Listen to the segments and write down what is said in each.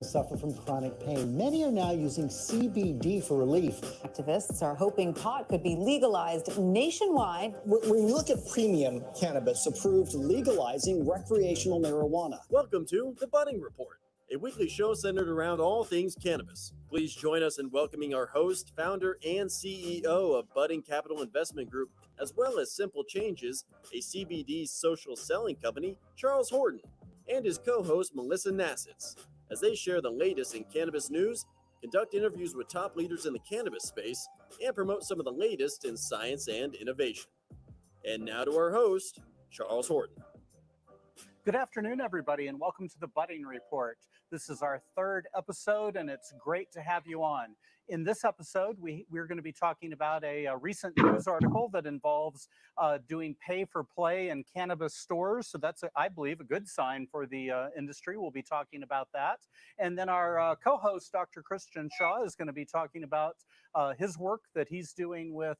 Suffer from chronic pain. Many are now using CBD for relief. Activists are hoping pot could be legalized nationwide. When you look at premium cannabis approved legalizing recreational marijuana. Welcome to The Budding Report, a weekly show centered around all things cannabis. Please join us in welcoming our host, founder, and CEO of Budding Capital Investment Group, as well as Simple Changes, a CBD social selling company, Charles Horton, and his co-host, Melissa Nasits, as they share the latest in cannabis news, conduct interviews with top leaders in the cannabis space, and promote some of the latest in science and innovation. And now to our host, Charles Horton. Good afternoon, everybody, and welcome to the Budding Report. This is our third episode, and it's great to have you on. In this episode, we're going to be talking about a recent news article that involves doing pay-for-play in cannabis stores. So that's, I believe, a good sign for the industry. We'll be talking about that. And then our co-host, Dr. Christian Shaw, is going to be talking about his work that he's doing with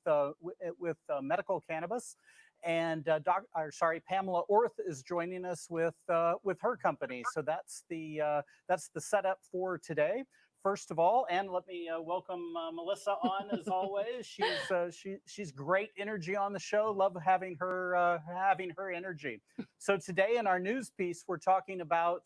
medical cannabis. And Pamela Orth is joining us with her company. So that's the setup for today. First of all, and let me welcome Melissa on as always. She's great energy on the show. Love having her energy. So today in our news piece, we're talking about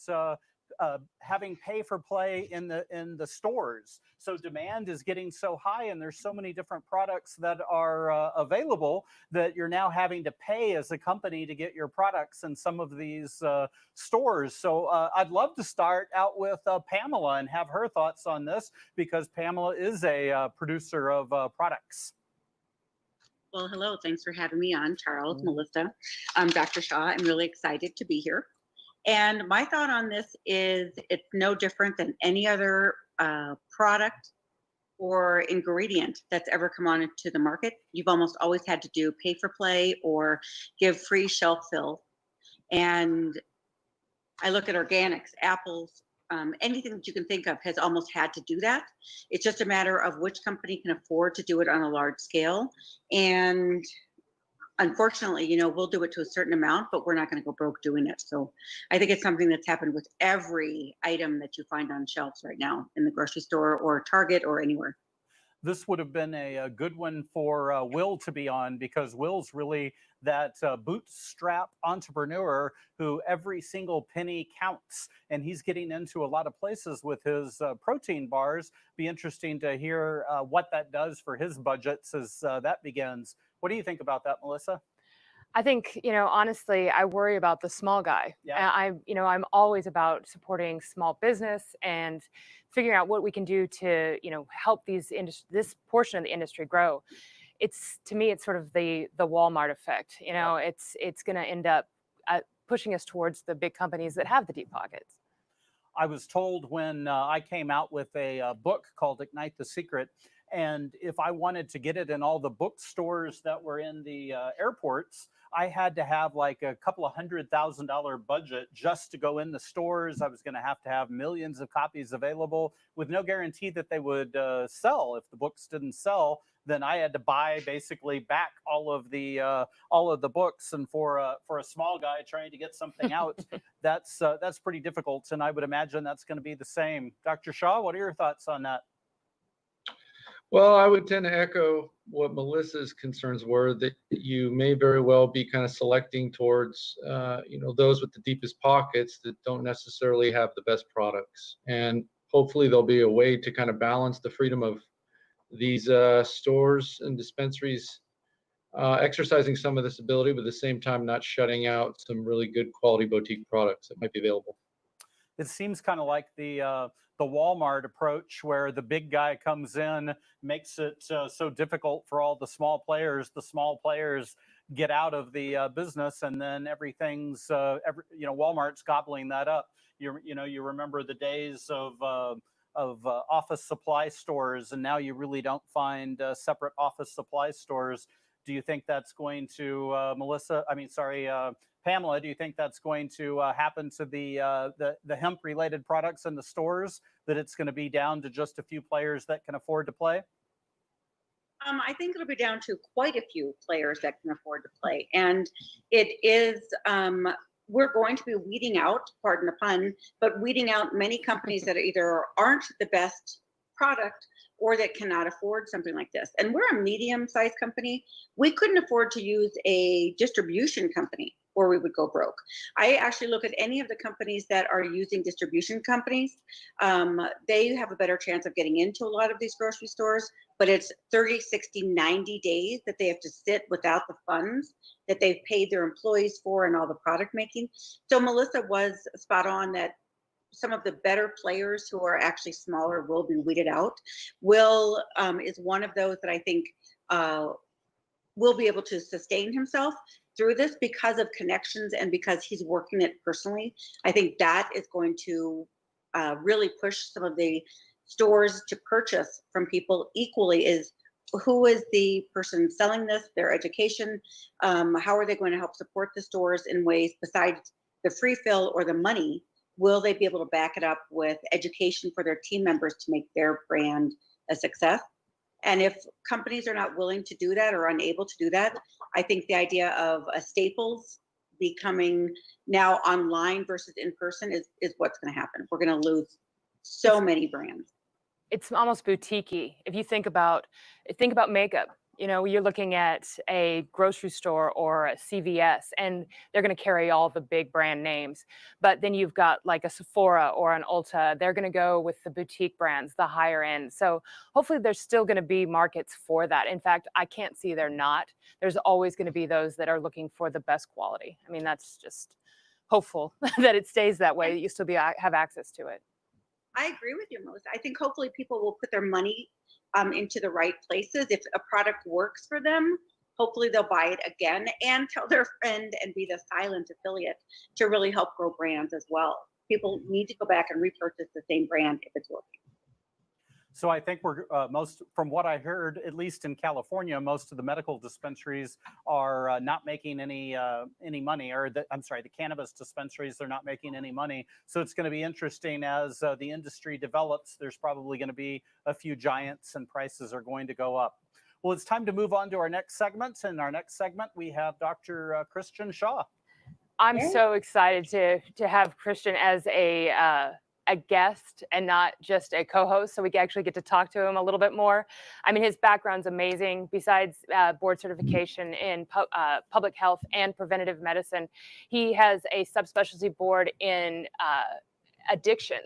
having pay for play in the stores. So demand is getting so high, and there's so many different products that are available that you're now having to pay as a company to get your products in some of these stores. So I'd love to start out with Pamela and have her thoughts on this, because Pamela is a producer of products. Well, hello. Thanks for having me on, Charles, Melissa. I'm Dr. Shaw. I'm really excited to be here. And my thought on this is it's no different than any other product or ingredient that's ever come on into the market. You've almost always had to do pay for play or give free shelf fill. And I look at organics, apples, anything that you can think of has almost had to do that. It's just a matter of which company can afford to do it on a large scale. And unfortunately, we'll do it to a certain amount, but we're not going to go broke doing it. So I think it's something that's happened with every item that you find on shelves right now in the grocery store or Target or anywhere. This would have been a good one for Will to be on, because Will's really that bootstrap entrepreneur who every single penny counts. And he's getting into a lot of places with his protein bars. Be interesting to hear what that does for his budgets as that begins. What do you think about that, Melissa? I think, honestly, I worry about the small guy. Yeah. I'm always about supporting small business and figuring out what we can do to, help this portion of the industry grow. To me, it's sort of the Walmart effect. It's going to end up pushing us towards the big companies that have the deep pockets. I was told when I came out with a book called Ignite the Secret, and if I wanted to get it in all the bookstores that were in the airports, I had to have like a couple of $100,000 budget just to go in the stores. I was going to have millions of copies available with no guarantee that they would sell. If the books didn't sell, then I had to buy basically back all of the books. And for a small guy trying to get something out, that's pretty difficult. And I would imagine that's going to be the same. Dr. Shaw, what are your thoughts on that? Well, I would tend to echo what Melissa's concerns were, that you may very well be kind of selecting towards, those with the deepest pockets that don't necessarily have the best products. And hopefully there'll be a way to kind of balance the freedom of these stores and dispensaries exercising some of this ability, but at the same time not shutting out some really good quality boutique products that might be available. It seems kind of like the Walmart approach, where the big guy comes in, makes it so difficult for all the small players. The small players get out of the business, and then everything's Walmart's gobbling that up. You remember the days of office supply stores, and now you really don't find separate office supply stores. Do you think that's going to, Pamela, do you think that's going to happen to the hemp-related products in the stores, that it's going to be down to just a few players that can afford to play? I think it'll be down to quite a few players that can afford to play. And it is we're going to be weeding out, pardon the pun, but weeding out many companies that either aren't the best product or that cannot afford something like this. And we're a medium-sized company. We couldn't afford to use a distribution company or we would go broke. I actually look at any of the companies that are using distribution companies. They have a better chance of getting into a lot of these grocery stores, but it's 30, 60, 90 days that they have to sit without the funds that they've paid their employees for and all the product making. So Melissa was spot on that some of the better players who are actually smaller will be weeded out. Will is one of those that I think will be able to sustain himself through this because of connections and because he's working it personally. I think that is going to really push some of the stores to purchase from people equally is who is the person selling this, their education, how are they going to help support the stores in ways besides the free fill or the money? Will they be able to back it up with education for their team members to make their brand a success? And if companies are not willing to do that or unable to do that, I think the idea of a Staples becoming now online versus in person is what's going to happen. We're going to lose so many brands. It's almost boutique-y. If you think about makeup, you know, you're looking at a grocery store or a CVS, and they're going to carry all the big brand names. But then you've got like a Sephora or an Ulta. They're going to go with the boutique brands, the higher end. So hopefully there's still going to be markets for that. In fact, I can't see they're not. There's always going to be those that are looking for the best quality. I mean, that's just hopeful that it stays that way, that you still have access to it. I agree with you, Melissa. I think hopefully people will put their money into the right places. If a product works for them, hopefully they'll buy it again and tell their friend and be the silent affiliate to really help grow brands as well. People need to go back and repurchase the same brand if it's working. So I think we're from what I heard, at least in California, most of the medical dispensaries are not making any money, or I'm sorry, the cannabis dispensaries are not making any money. So it's going to be interesting as the industry develops. There's probably going to be a few giants, and prices are going to go up. Well, it's time to move on to our next segment. In our next segment, we have Dr. Christian Shaw. I'm so excited to have Christian as a guest and not just a co-host, so we actually get to talk to him a little bit more. I mean, his background's amazing. Besides board certification in public health and preventive medicine, he has a subspecialty board in addiction,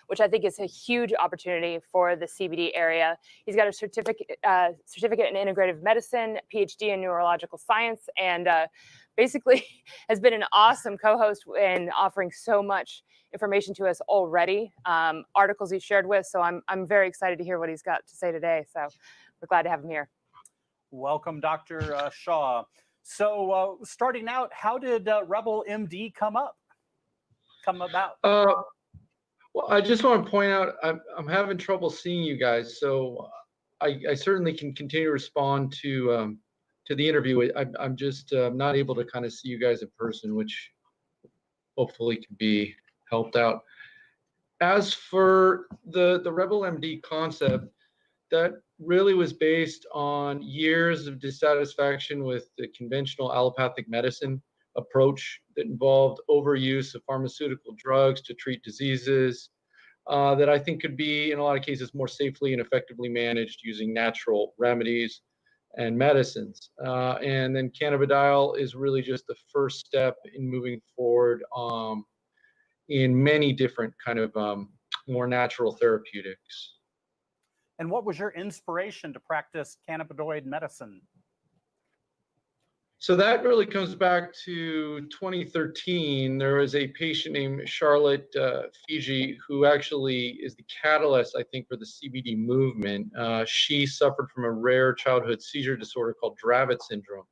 which I think is a huge opportunity for the CBD area. He's got a certificate in integrative medicine, PhD in neurological science, and basically has been an awesome co-host in offering so much information to us already, articles he shared with. So I'm very excited to hear what he's got to say today. So we're glad to have him here. Welcome, Dr. Shaw. So starting out, how did Rebel MD come about? Well, I just want to point out I'm having trouble seeing you guys, so I certainly can continue to respond to the interview. I'm just not able to kind of see you guys in person, which hopefully can be helped out. As for the Rebel MD concept, that really was based on years of dissatisfaction with the conventional allopathic medicine approach that involved overuse of pharmaceutical drugs to treat diseases that I think could be, in a lot of cases, more safely and effectively managed using natural remedies and medicines. And then cannabidiol is really just the first step in moving forward in many different kind of more natural therapeutics. And what was your inspiration to practice cannabinoid medicine? So that really comes back to 2013. There was a patient named Charlotte Fiji who actually is the catalyst, I think, for the CBD movement. She suffered from a rare childhood seizure disorder called Dravet syndrome.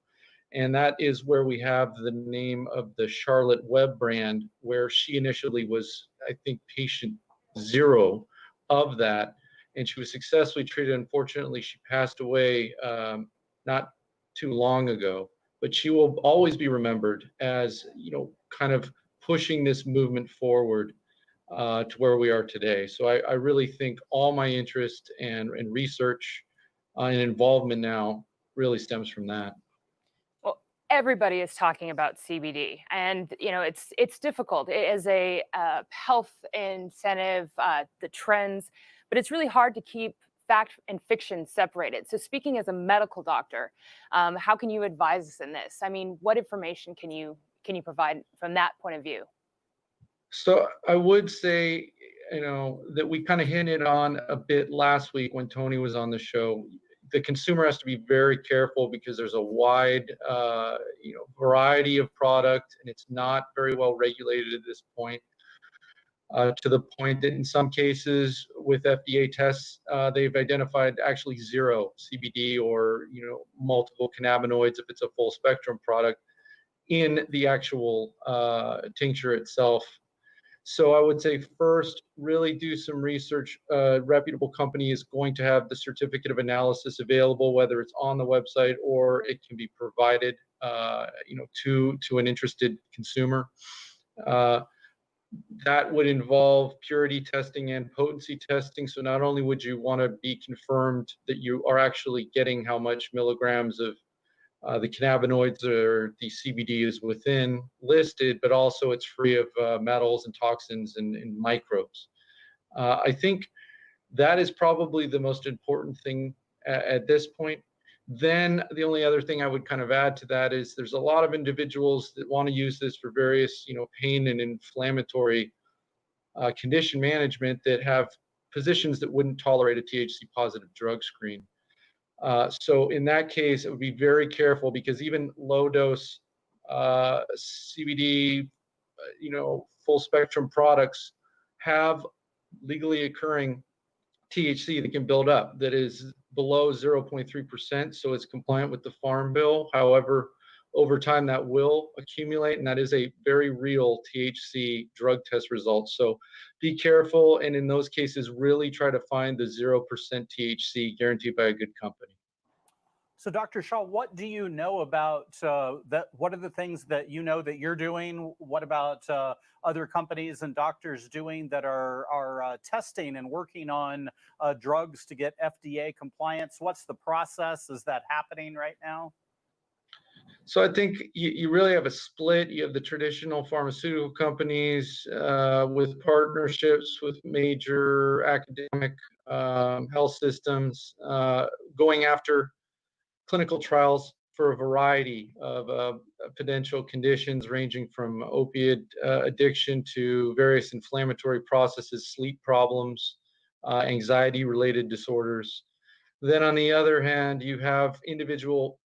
And that is where we have the name of the Charlotte Web brand, where she initially was, I think, patient 0 of that. And she was successfully treated. Unfortunately, she passed away not too long ago. But she will always be remembered as, you know, kind of pushing this movement forward to where we are today. So I really think all my interest and research and involvement now really stems from that. Well, everybody is talking about CBD, and it's difficult. It is a health incentive, the trends, but it's really hard to keep fact and fiction separated. So, speaking as a medical doctor, how can you advise us in this? I mean, what information can you provide from that point of view? So I would say, that we kind of hinted on a bit last week when Tony was on the show. The consumer has to be very careful because there's a wide, variety of product, and it's not very well regulated at this point. To the point that in some cases with FDA tests, they've identified actually zero CBD or multiple cannabinoids if it's a full spectrum product in the actual tincture itself. So I would say first, really do some research. A reputable company is going to have the certificate of analysis available, whether it's on the website or it can be provided, to an interested consumer. That would involve purity testing and potency testing. So not only would you want to be confirmed that you are actually getting how much milligrams of the cannabinoids or the CBD is within listed, but also it's free of metals and toxins and microbes. I think that is probably the most important thing at this point. Then the only other thing I would kind of add to that is there's a lot of individuals that want to use this for various, pain and inflammatory condition management that have physicians that wouldn't tolerate a THC positive drug screen. So in that case, it would be very careful because even low dose CBD, full spectrum products have legally occurring THC that can build up that is below 0.3%. So it's compliant with the Farm Bill. However, over time that will accumulate, and that is a very real THC drug test result. So be careful, and in those cases, really try to find the 0% THC guaranteed by a good company. So, Dr. Shaw, what do you know about that? What are the things that you know that you're doing? What about other companies and doctors doing that are testing and working on drugs to get FDA compliance? What's the process? Is that happening right now? So I think you really have a split. You have the traditional pharmaceutical companies with partnerships with major academic health systems going after clinical trials for a variety of potential conditions ranging from opiate addiction to various inflammatory processes, sleep problems, anxiety-related disorders. Then on the other hand, you have individual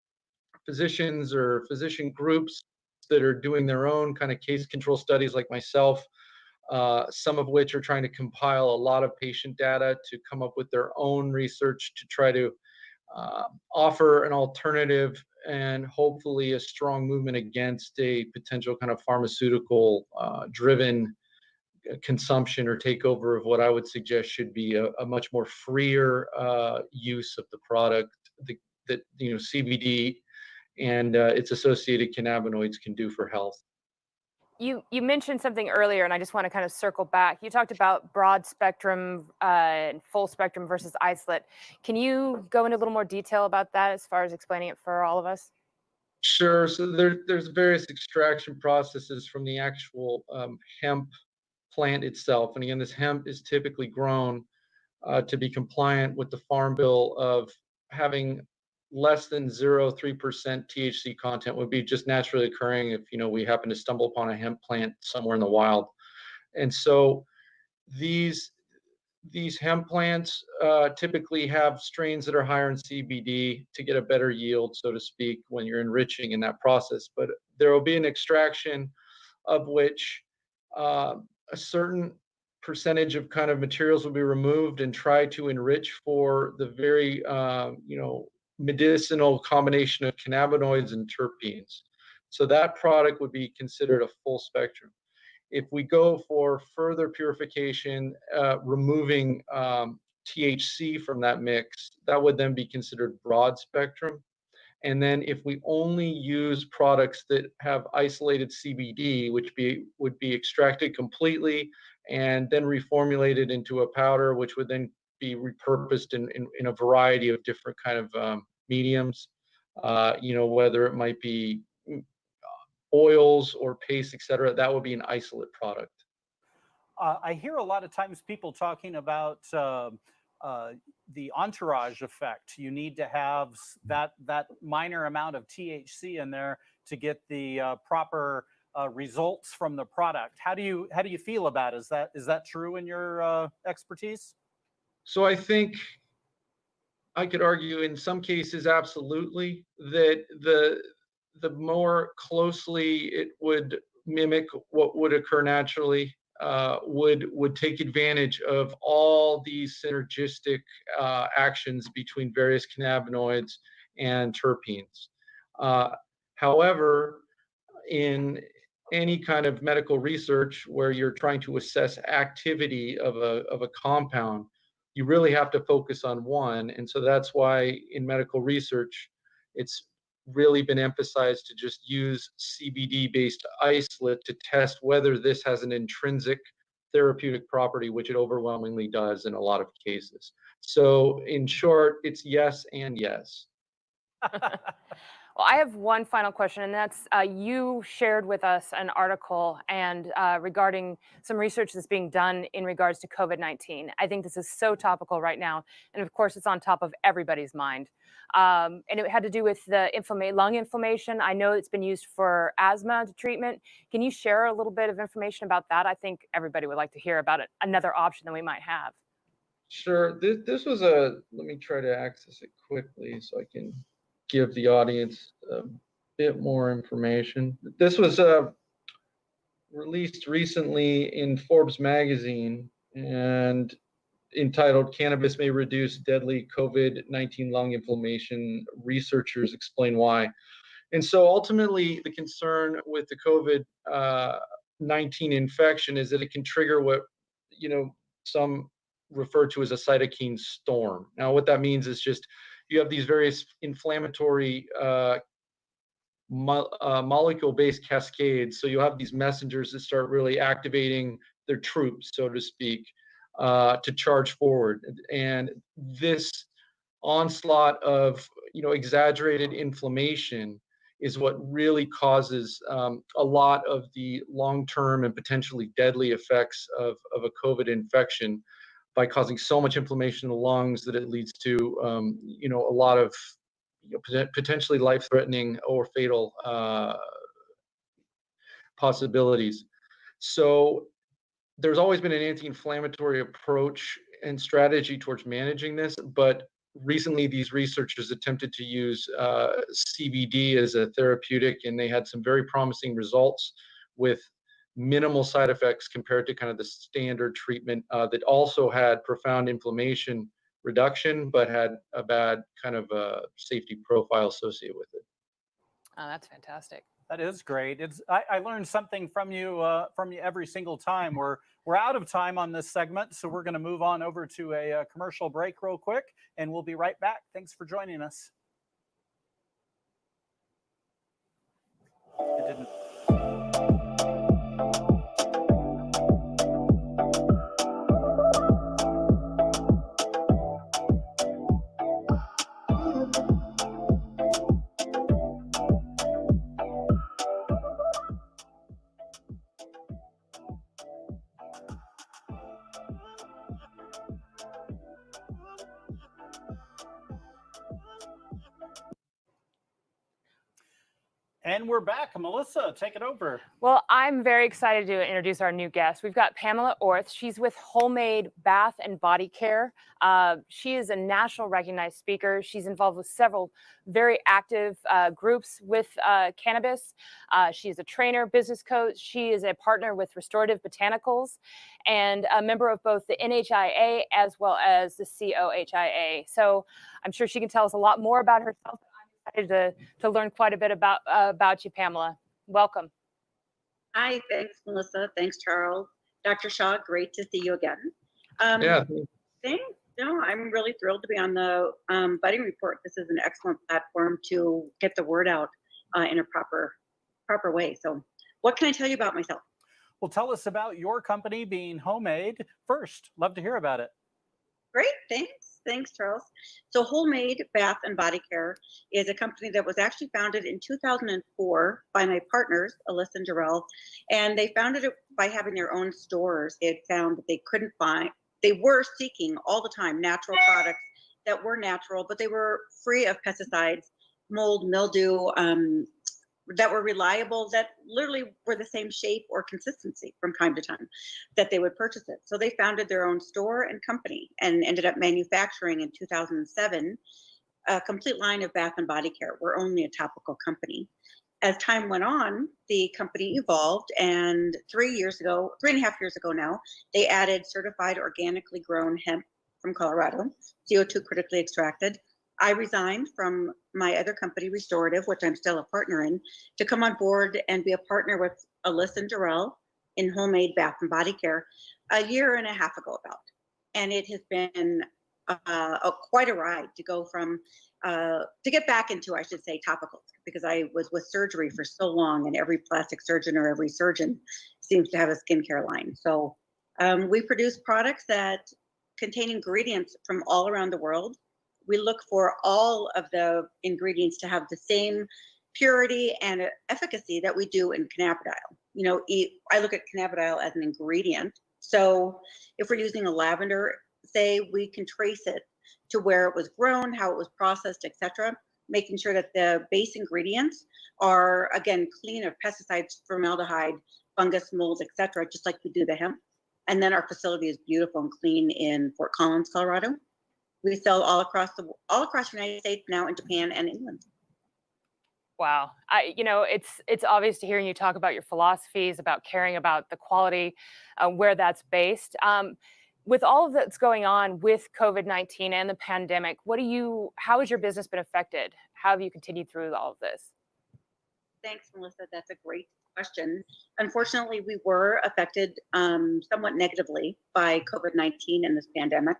physicians or physician groups that are doing their own kind of case control studies like myself, some of which are trying to compile a lot of patient data to come up with their own research to try to offer an alternative and hopefully a strong movement against a potential kind of pharmaceutical driven consumption or takeover of what I would suggest should be a much more freer use of the product that CBD and its associated cannabinoids can do for health. You mentioned something earlier, and I just want to kind of circle back. You talked about broad spectrum and full spectrum versus isolate. Can you go into a little more detail about that as far as explaining it for all of us? Sure. So there's various extraction processes from the actual hemp plant itself. And again, this hemp is typically grown to be compliant with the Farm Bill of having less than 0.3% THC content would be just naturally occurring if we happen to stumble upon a hemp plant somewhere in the wild. And so these hemp plants typically have strains that are higher in CBD to get a better yield, so to speak, when you're enriching in that process. But there will be an extraction of which a certain percentage of kind of materials will be removed and try to enrich for the very medicinal combination of cannabinoids and terpenes. So that product would be considered a full spectrum. If we go for further purification, removing THC from that mix, that would then be considered broad spectrum. And then if we only use products that have isolated CBD, which would be extracted completely and then reformulated into a powder, which would then be repurposed in a variety of different kind of mediums, whether it might be oils or paste, etc., that would be an isolate product. I hear a lot of times people talking about the entourage effect. You need to have that minor amount of THC in there to get the proper results from the product. How do you feel about it? Is that true in your expertise? So I think I could argue in some cases absolutely that the more closely it would mimic what would occur naturally would take advantage of all these synergistic actions between various cannabinoids and terpenes. However, in any kind of medical research where you're trying to assess activity of a compound, you really have to focus on one. And so that's why in medical research, it's really been emphasized to just use CBD-based isolate to test whether this has an intrinsic therapeutic property, which it overwhelmingly does in a lot of cases. So in short, it's yes and yes. Well, I have one final question, and that's you shared with us an article and regarding some research that's being done in regards to COVID-19. I think this is so topical right now, and of course, it's on top of everybody's mind. And it had to do with the lung inflammation. I know it's been used for asthma treatment. Can you share a little bit of information about that? I think everybody would like to hear about it, another option that we might have. Sure. This was let me try to access it quickly so I can give the audience a bit more information. This was released recently in Forbes magazine and entitled "Cannabis May Reduce Deadly COVID-19 Lung Inflammation. Researchers Explain Why." And so ultimately the concern with the COVID-19 infection is that it can trigger what, some refer to as a cytokine storm. Now, what that means is just you have these various inflammatory molecule-based cascades. So you have these messengers that start really activating their troops, so to speak, to charge forward. And this onslaught of exaggerated inflammation is what really causes a lot of the long-term and potentially deadly effects of a COVID infection, by causing so much inflammation in the lungs that it leads to a lot of potentially life-threatening or fatal possibilities. So there's always been an anti-inflammatory approach and strategy towards managing this, but recently these researchers attempted to use CBD as a therapeutic, and they had some very promising results with minimal side effects compared to kind of the standard treatment that also had profound inflammation reduction, but had a bad kind of safety profile associated with it. Oh, that's fantastic. That is great. I learned something from you every single time. We're out of time on this segment, so we're going to move on over to a commercial break real quick, and we'll be right back. Thanks for joining us. It didn't. And we're back. Melissa, take it over. Well, I'm very excited to introduce our new guest. We've got Pamela Orth. She's with WholeMade Bath and Body Care. She is a national recognized speaker. She's involved with several very active groups with cannabis. She is a trainer, business coach. She is a partner with Restorative Botanicals and a member of both the NHIA as well as the C.O.O. So I'm sure she can tell us a lot more about herself. To learn quite a bit about you, Pamela. Welcome. Hi, thanks, Melissa. Thanks, Charles. Dr. Shaw, great to see you again. Yeah. Thanks. No, I'm really thrilled to be on the Budding Report. This is an excellent platform to get the word out in a proper way. So what can I tell you about myself? Well, tell us about your company being WholeMade first. Love to hear about it. Great, thanks, Charles. So WholeMade Bath and Body Care is a company that was actually founded in 2004 by my partners, Alyssa and Jarrell, and they founded it by having their own stores. They had found that they couldn't find, they were seeking all the time natural products that were natural, but they were free of pesticides, mold, mildew, that were reliable, that literally were the same shape or consistency from time to time that they would purchase it. So they founded their own store and company and ended up manufacturing in 2007 a complete line of bath and body care. We're only a topical company. As time went on, the company evolved, and 3.5 years ago now, they added certified organically grown hemp from Colorado, CO2 critically extracted. I resigned from my other company, Restorative, which I'm still a partner in, to come on board and be a partner with Alyssa and Jarrell in WholeMade Bath and Body Care a year and a half ago about. And it has been quite a ride to go from, to get back into, I should say, topicals, because I was with surgery for so long, and every plastic surgeon or every surgeon seems to have a skincare line. So we produce products that contain ingredients from all around the world. We look for all of the ingredients to have the same purity and efficacy that we do in cannabidiol. You know, I look at cannabidiol as an ingredient. So if we're using a lavender, say, we can trace it to where it was grown, how it was processed, etc., making sure that the base ingredients are, again, clean of pesticides, formaldehyde, fungus, mold, etc., just like we do the hemp. And then our facility is beautiful and clean in Fort Collins, Colorado. We sell all across the United States now, in Japan and England. Wow. It's obvious to hearing you talk about your philosophies, about caring about the quality, where that's based. With all of that's going on with COVID-19 and the pandemic, how has your business been affected? How have you continued through all of this? Thanks, Melissa. That's a great question. Unfortunately, we were affected somewhat negatively by COVID-19 and this pandemic.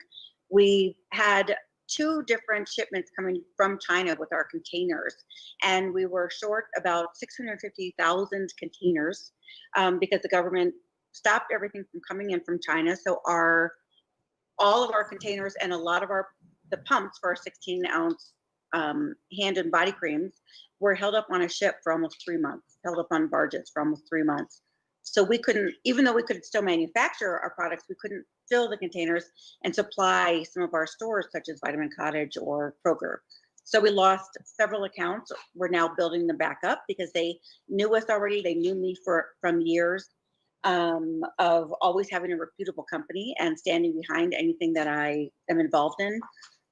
We had 2 different shipments coming from China with our containers, and we were short about 650,000 containers because the government stopped everything from coming in from China. So all of our containers and a lot of the pumps for our 16-ounce hand and body creams were held up on a ship for almost 3 months, held up on barges for almost 3 months. So we couldn't, even though we could still manufacture our products, we couldn't fill the containers and supply some of our stores, such as Vitamin Cottage or Kroger. So we lost several accounts. We're now building them back up because they knew us already. They knew me from years of always having a reputable company and standing behind anything that I am involved in.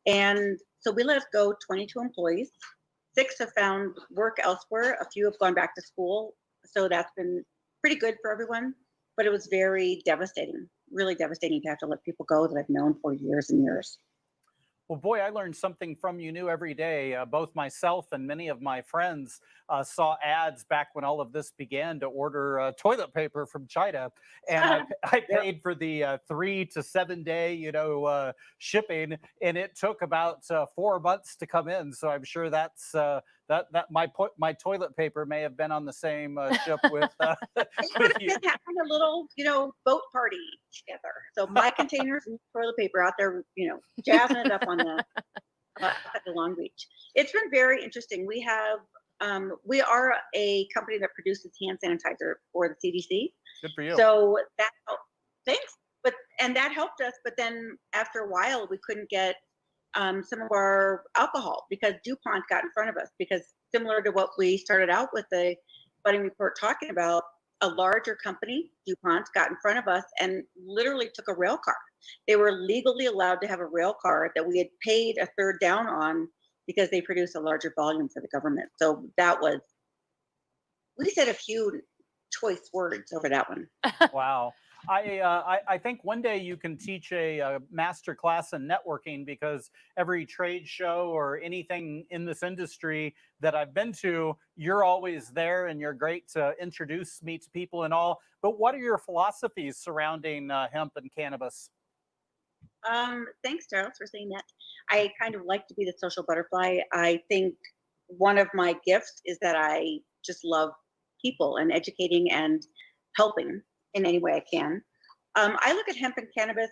And so we let go 22 employees. 6 have found work elsewhere. A few have gone back to school. So that's been pretty good for everyone, but it was very devastating, really devastating to have to let people go that I've known for years and years. Well, boy, I learned something from you new every day. Both myself and many of my friends saw ads back when all of this began to order toilet paper from China. And I paid for the 3 to 7 day, shipping, and it took about 4 months to come in. So I'm sure that's my toilet paper may have been on the same ship with you. Having a little, boat party together. So my containers and toilet paper out there, jazzing it up on the Long Beach. It's been very interesting. We are a company that produces hand sanitizer for the CDC. Good for you. So thanks. And that helped us. But then after a while, we couldn't get some of our alcohol because DuPont got in front of us, because similar to what we started out with the budding report talking about, a larger company, DuPont, got in front of us and literally took a rail car. They were legally allowed to have a rail car that we had paid a third down on because they produce a larger volume for the government. So we said a few choice words over that one. Wow. I think one day you can teach a master class in networking, because every trade show or anything in this industry that I've been to, you're always there and you're great to introduce me to people and all. But what are your philosophies surrounding hemp and cannabis? Thanks, Charles, for saying that. I kind of like to be the social butterfly. I think one of my gifts is that I just love people and educating and helping in any way I can. I look at hemp and cannabis.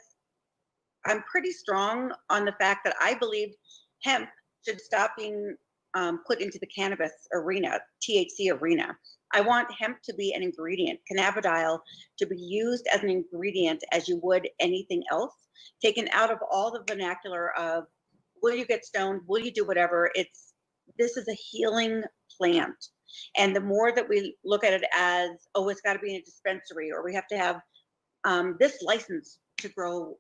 I'm pretty strong on the fact that I believe hemp should stop being put into the cannabis arena, THC arena. I want hemp to be an ingredient, cannabidiol to be used as an ingredient as you would anything else, taken out of all the vernacular of will you get stoned, will you do whatever. This is a healing plant. And the more that we look at it as, oh, it's got to be in a dispensary, or we have to have this license to grow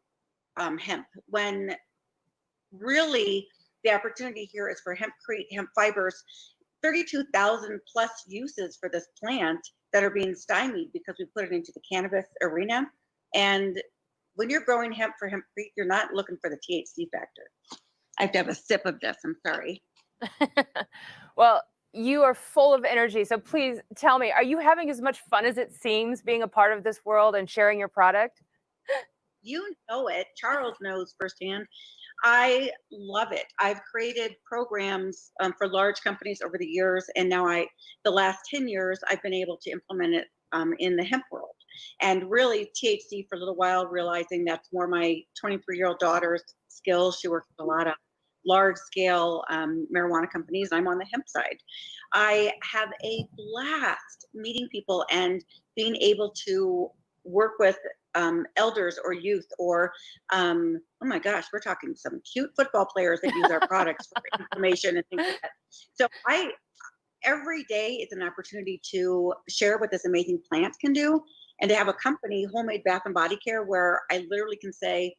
hemp, when really the opportunity here is for hempcrete, hemp fibers, 32,000 plus uses for this plant that are being stymied because we put it into the cannabis arena. And when you're growing hemp for hempcrete, you're not looking for the THC factor. I have to have a sip of this, I'm sorry. Well, you are full of energy. So please tell me, are you having as much fun as it seems being a part of this world and sharing your product? You know it. Charles knows firsthand. I love it. I've created programs for large companies over the years, and now the last 10 years, I've been able to implement it in the hemp world. And really, THC for a little while, realizing that's more my 23-year-old daughter's skill. She works with a lot of large-scale marijuana companies. I'm on the hemp side. I have a blast meeting people and being able to work with elders or youth, or oh my gosh, we're talking some cute football players that use our products for inflammation and things like that. So every day is an opportunity to share what this amazing plant can do, and to have a company, WholeMade Bath and Body Care, where I literally can say,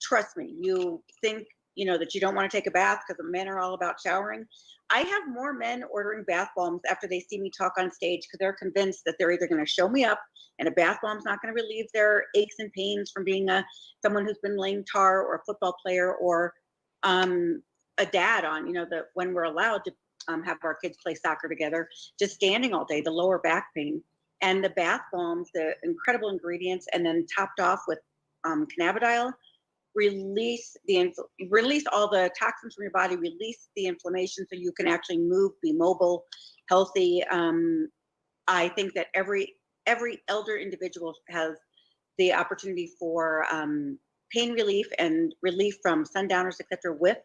trust me, you think that you don't want to take a bath because men are all about showering. I have more men ordering bath bombs after they see me talk on stage because they're convinced that they're either going to show me up and a bath bomb's not going to relieve their aches and pains from being someone who's been laying tar, or a football player, or a dad on, when we're allowed to have our kids play soccer together, just standing all day, the lower back pain. And the bath bombs, the incredible ingredients, and then topped off with cannabidiol, release all the toxins from your body, release the inflammation so you can actually move, be mobile, healthy. I think that every elder individual has the opportunity for pain relief and relief from sundowners, etc., with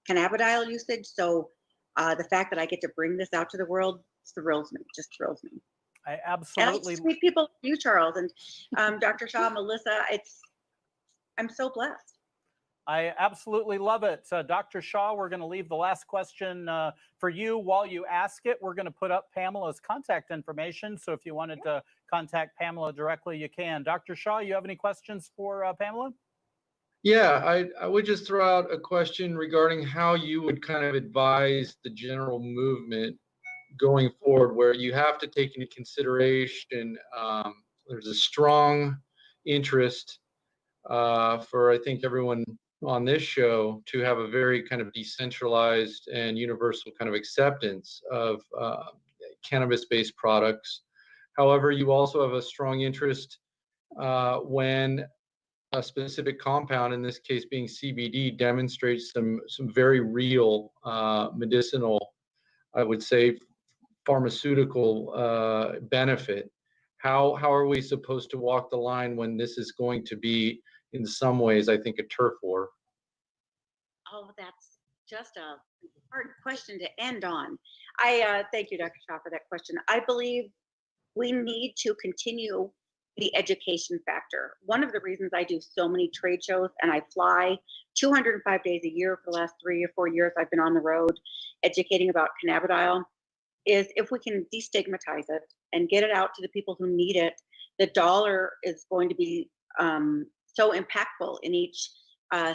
cannabidiol usage. So the fact that I get to bring this out to the world thrills me, just thrills me. I absolutely. And I just meet people like you, Charles, and Dr. Shaw, Melissa. I'm so blessed. I absolutely love it. Dr. Shaw, we're going to leave the last question for you. While you ask it, we're going to put up Pamela's contact information. So if you wanted to contact Pamela directly, you can. Dr. Shaw, you have any questions for Pamela? Yeah, I would just throw out a question regarding how you would kind of advise the general movement going forward, where you have to take into consideration there's a strong interest for, I think, everyone on this show to have a very kind of decentralized and universal kind of acceptance of cannabis-based products. However, you also have a strong interest when a specific compound, in this case being CBD, demonstrates some very real medicinal, I would say, pharmaceutical benefit. How are we supposed to walk the line when this is going to be, in some ways, I think, a turf war? Oh, that's just a hard question to end on. I thank you, Dr. Shaw, for that question. I believe we need to continue the education factor. One of the reasons I do so many trade shows and I fly 205 days a year for the last 3 or 4 years I've been on the road educating about cannabidiol is if we can destigmatize it and get it out to the people who need it, the dollar is going to be so impactful in each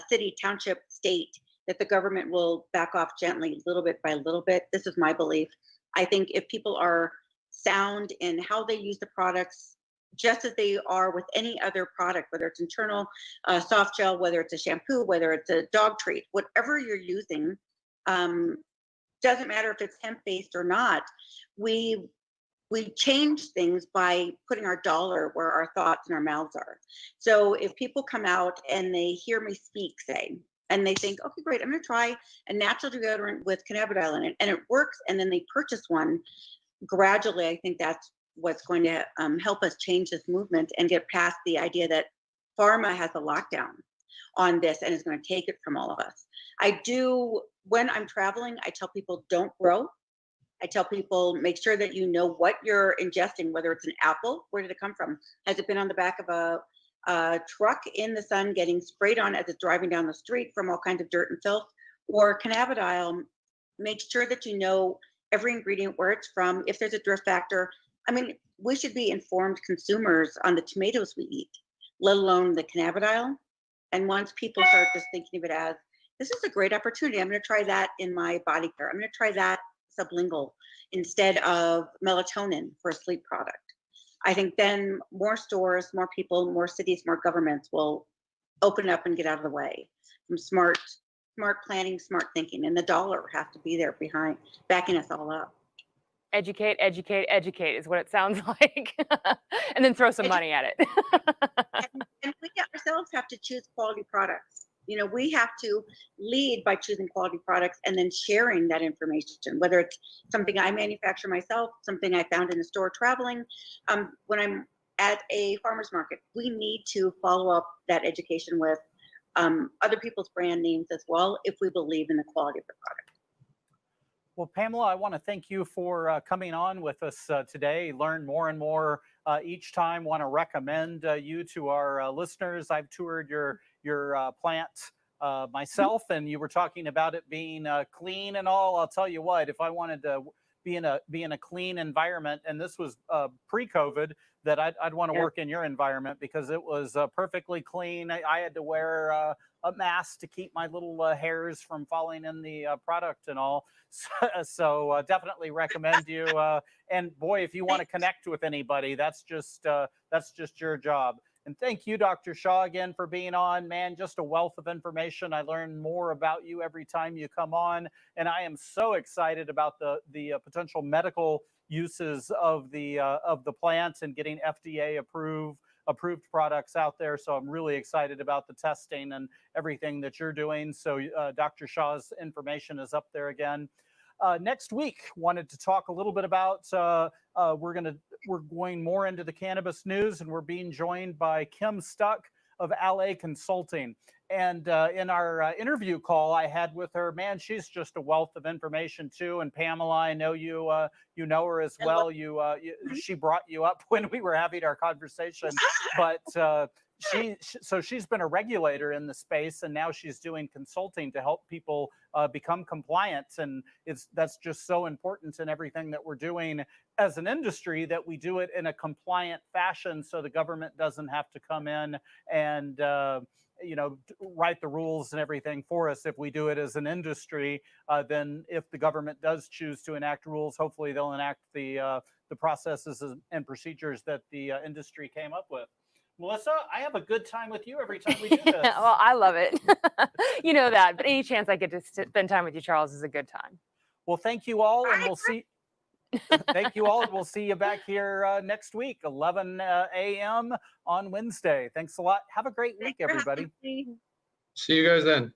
city, township, state, that the government will back off gently, little bit by little bit. This is my belief. I think if people are sound in how they use the products, just as they are with any other product, whether it's internal soft gel, whether it's a shampoo, whether it's a dog treat, whatever you're using, doesn't matter if it's hemp-based or not. We change things by putting our dollar where our thoughts and our mouths are. So if people come out and they hear me speak, say, and they think, okay, great, I'm going to try a natural deodorant with cannabidiol in it, and it works, and then they purchase one, gradually, I think that's what's going to help us change this movement and get past the idea that pharma has a lockdown. on this and is going to take it from all of us. When I'm traveling, I tell people don't grow. I tell people make sure that you know what you're ingesting, whether it's an apple, where did it come from? Has it been on the back of a truck in the sun getting sprayed on as it's driving down the street from all kinds of dirt and filth? Or cannabidiol, make sure that you know every ingredient, where it's from, if there's a drift factor. I mean, we should be informed consumers on the tomatoes we eat, let alone the cannabidiol. And once people start just thinking of it as, this is a great opportunity, I'm going to try that in my body care. I'm going to try that sublingual instead of melatonin for a sleep product. I think then more stores, more people, more cities, more governments will open up and get out of the way from smart planning, smart thinking, and the dollar has to be there behind, backing us all up. Educate, educate, educate is what it sounds like. And then throw some money at it. and we ourselves have to choose quality products. You know, we have to lead by choosing quality products and then sharing that information, whether it's something I manufacture myself, something I found in a store traveling. When I'm at a farmer's market, we need to follow up that education with other people's brand names as well, if we believe in the quality of the product. Well, Pamela, I want to thank you for coming on with us today. Learn more and more each time. Want to recommend you to our listeners. I've toured your plant myself, and you were talking about it being clean and all. I'll tell you what, if I wanted to be in a clean environment, and this was pre-COVID, that I'd want to work in your environment because it was perfectly clean. I had to wear a mask to keep my little hairs from falling in the product and all. So definitely recommend you. And boy, if you want to connect with anybody, that's just your job. And thank you, Dr. Shaw, again for being on. Man, just a wealth of information. I learn more about you every time you come on, and I am so excited about the potential medical uses of the plants and getting FDA approved products out there. So I'm really excited about the testing and everything that you're doing. So Dr. Shaw's information is up there again. Next week, wanted to talk a little bit about, we're going more into the cannabis news, and we're being joined by Kim Stuck of LA Consulting. And in our interview call I had with her, man, she's just a wealth of information too. And Pamela, I know you know her as well. She brought you up when we were having our conversation, but she's been a regulator in the space, and now she's doing consulting to help people become compliant. And that's just so important in everything that we're doing as an industry, that we do it in a compliant fashion so the government doesn't have to come in and write the rules and everything for us. If we do it as an industry, then if the government does choose to enact rules, hopefully they'll enact the processes and procedures that the industry came up with. Melissa, I have a good time with you every time we do this. Well, I love it. You know that, but any chance I get to spend time with you, Charles, is a good time. Well, thank you all, and we'll see. Thank you all, and we'll see you back here next week, 11 a.m. on Wednesday. Thanks a lot. Have a great week, everybody. See you guys then.